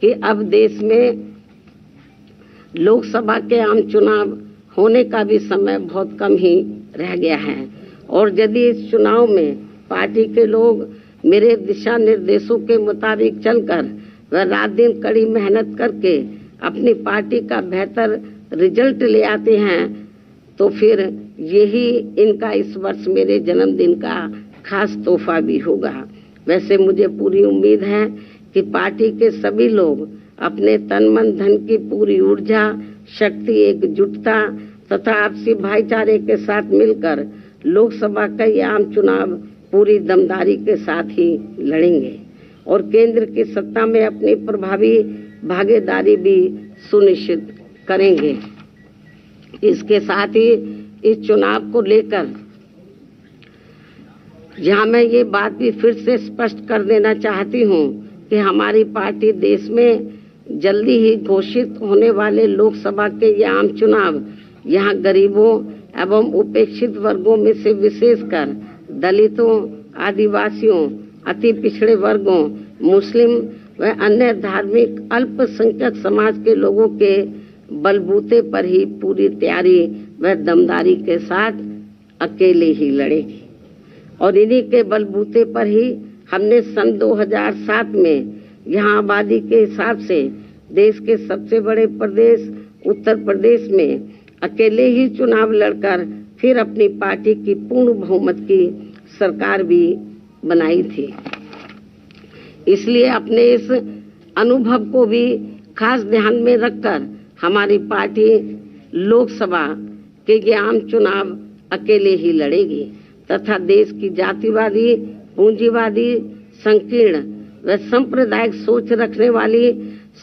कि अब देश में लोकसभा के आम चुनाव होने का भी समय बहुत कम ही रह गया है और यदि इस चुनाव में पार्टी के लोग मेरे दिशा निर्देशों के मुताबिक चलकर व रात दिन कड़ी मेहनत करके अपनी पार्टी का बेहतर रिजल्ट ले आते हैं तो फिर यही इनका इस वर्ष मेरे जन्मदिन का खास तोहफा भी होगा। वैसे मुझे पूरी उम्मीद है कि पार्टी के सभी लोग अपने तन मन धन की पूरी ऊर्जा, शक्ति, एकजुटता तथा आपसी भाईचारे के साथ मिलकर लोकसभा का ये आम चुनाव पूरी दमदारी के साथ ही लड़ेंगे और केंद्र की सत्ता में अपनी प्रभावी भागीदारी भी सुनिश्चित करेंगे। इसके साथ ही इस चुनाव को लेकर यहाँ मैं ये बात भी फिर से स्पष्ट कर देना चाहती हूँ कि हमारी पार्टी देश में जल्दी ही घोषित होने वाले लोकसभा के ये आम चुनाव यहाँ गरीबों एवं उपेक्षित वर्गों में से विशेषकर दलितों, आदिवासियों, अति पिछड़े वर्गों, मुस्लिम व अन्य धार्मिक अल्पसंख्यक समाज के लोगों के बलबूते पर ही पूरी तैयारी व दमदारी के साथ अकेले ही लड़ेगी और इन्हीं के बलबूते पर ही हमने सन 2007 में यहाँ आबादी के हिसाब से देश के सबसे बड़े प्रदेश उत्तर प्रदेश में अकेले ही चुनाव लड़कर फिर अपनी पार्टी की पूर्ण बहुमत की सरकार भी बनाई थी। इसलिए अपने इस अनुभव को भी खास ध्यान में रखकर हमारी पार्टी लोकसभा के ये आम चुनाव अकेले ही लड़ेगी तथा देश की जातिवादी, पूंजीवादी, संकीर्ण व सांप्रदायिक सोच रखने वाली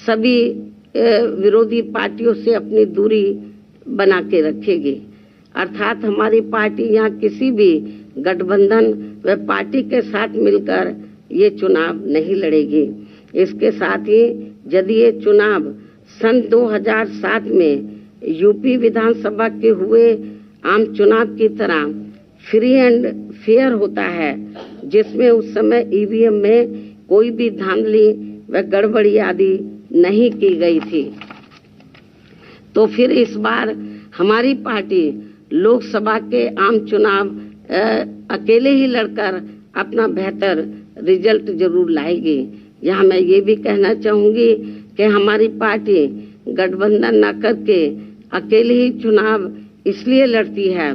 सभी विरोधी पार्टियों से अपनी दूरी बना के रखेगी। अर्थात हमारी पार्टी यहाँ किसी भी गठबंधन व पार्टी के साथ मिलकर ये चुनाव नहीं लड़ेगी। इसके साथ ही यदि ये चुनाव सन 2007 में यूपी विधानसभा के हुए आम चुनाव की तरह फ्री एंड फेयर होता है जिसमें उस समय ईवीएम में कोई भी धांधली व गड़बड़ी आदि नहीं की गई थी तो फिर इस बार हमारी पार्टी लोकसभा के आम चुनाव अकेले ही लड़कर अपना बेहतर रिजल्ट जरूर लाएगी। यहाँ मैं ये भी कहना चाहूंगी कि हमारी पार्टी गठबंधन न करके अकेले ही चुनाव इसलिए लड़ती है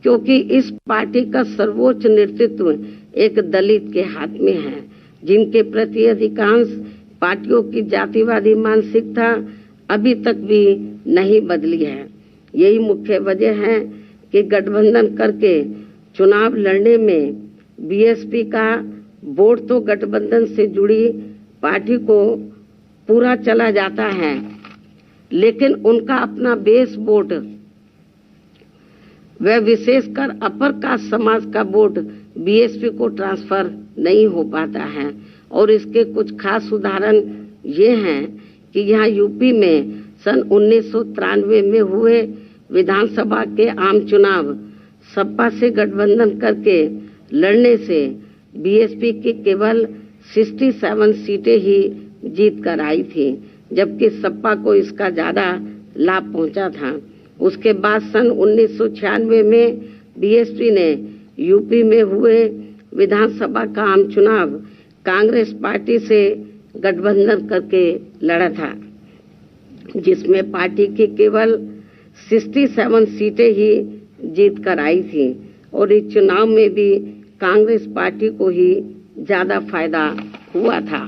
क्योंकि इस पार्टी का सर्वोच्च नेतृत्व एक दलित के हाथ में है जिनके प्रति अधिकांश पार्टियों की जातिवादी मानसिकता अभी तक भी नहीं बदली है। यही मुख्य वजह है कि गठबंधन करके चुनाव लड़ने में बीएसपी का वोट तो गठबंधन से जुड़ी पार्टी को पूरा चला जाता है लेकिन उनका अपना बेस वोट वह विशेषकर अपर कास्ट समाज का वोट बीएसपी को ट्रांसफर नहीं हो पाता है और इसके कुछ खास उदाहरण ये हैं कि यहाँ यूपी में सन 1993 में हुए विधानसभा के आम चुनाव सपा से गठबंधन करके लड़ने से बीएसपी की केवल 67 सीटें ही जीत कर आई थी जबकि सपा को इसका ज्यादा लाभ पहुंचा था। उसके बाद सन 1996 में बीएसपी ने यूपी में हुए विधानसभा का आम चुनाव कांग्रेस पार्टी से गठबंधन करके लड़ा था जिसमें पार्टी की केवल 67 सीटें ही जीत कर आई थी और इस चुनाव में भी कांग्रेस पार्टी को ही ज्यादा फायदा हुआ था।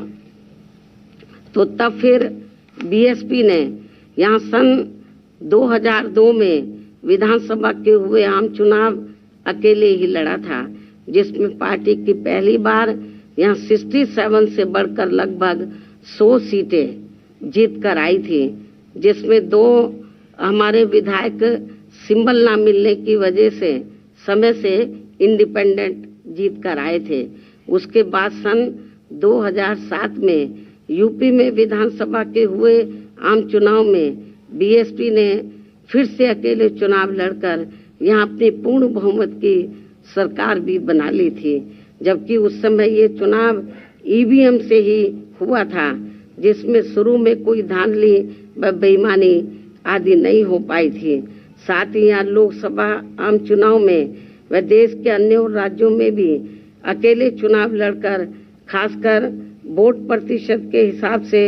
तो तब फिर बीएसपी ने यहाँ सन 2002 में विधानसभा के हुए आम चुनाव अकेले ही लड़ा था जिसमें पार्टी की पहली बार यहाँ 67 से बढ़कर लगभग 100 सीटें जीत कर आई थी जिसमें 2 हमारे विधायक सिंबल ना मिलने की वजह से समय से इंडिपेंडेंट जीत कर आए थे। उसके बाद सन 2007 में यूपी में विधानसभा के हुए आम चुनाव में बीएसपी ने फिर से अकेले चुनाव लड़कर यहाँ अपनी पूर्ण बहुमत की सरकार भी बना ली थी जबकि उस समय ये चुनाव ईवीएम से ही हुआ था जिसमें शुरू में कोई धांधली व बेईमानी आदि नहीं हो पाई थी। साथ ही यहाँ लोकसभा आम चुनाव में व देश के अन्य राज्यों में भी अकेले चुनाव लड़कर खासकर वोट प्रतिशत के हिसाब से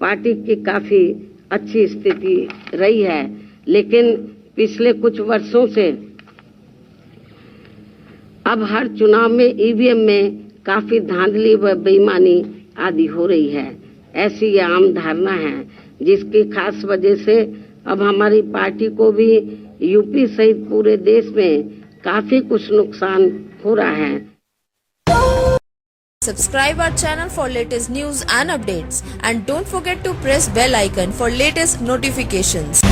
पार्टी की काफी अच्छी स्थिति रही है। लेकिन पिछले कुछ वर्षों से अब हर चुनाव में ईवीएम में काफी धांधली व बेईमानी आदि हो रही है। ऐसी ये आम धारणा है, जिसकी खास वजह से अब हमारी पार्टी को भी यूपी सहित पूरे देश में काफी कुछ नुकसान हो रहा है। Subscribe our channel for latest news and updates, and don't forget to press bell icon for latest notifications.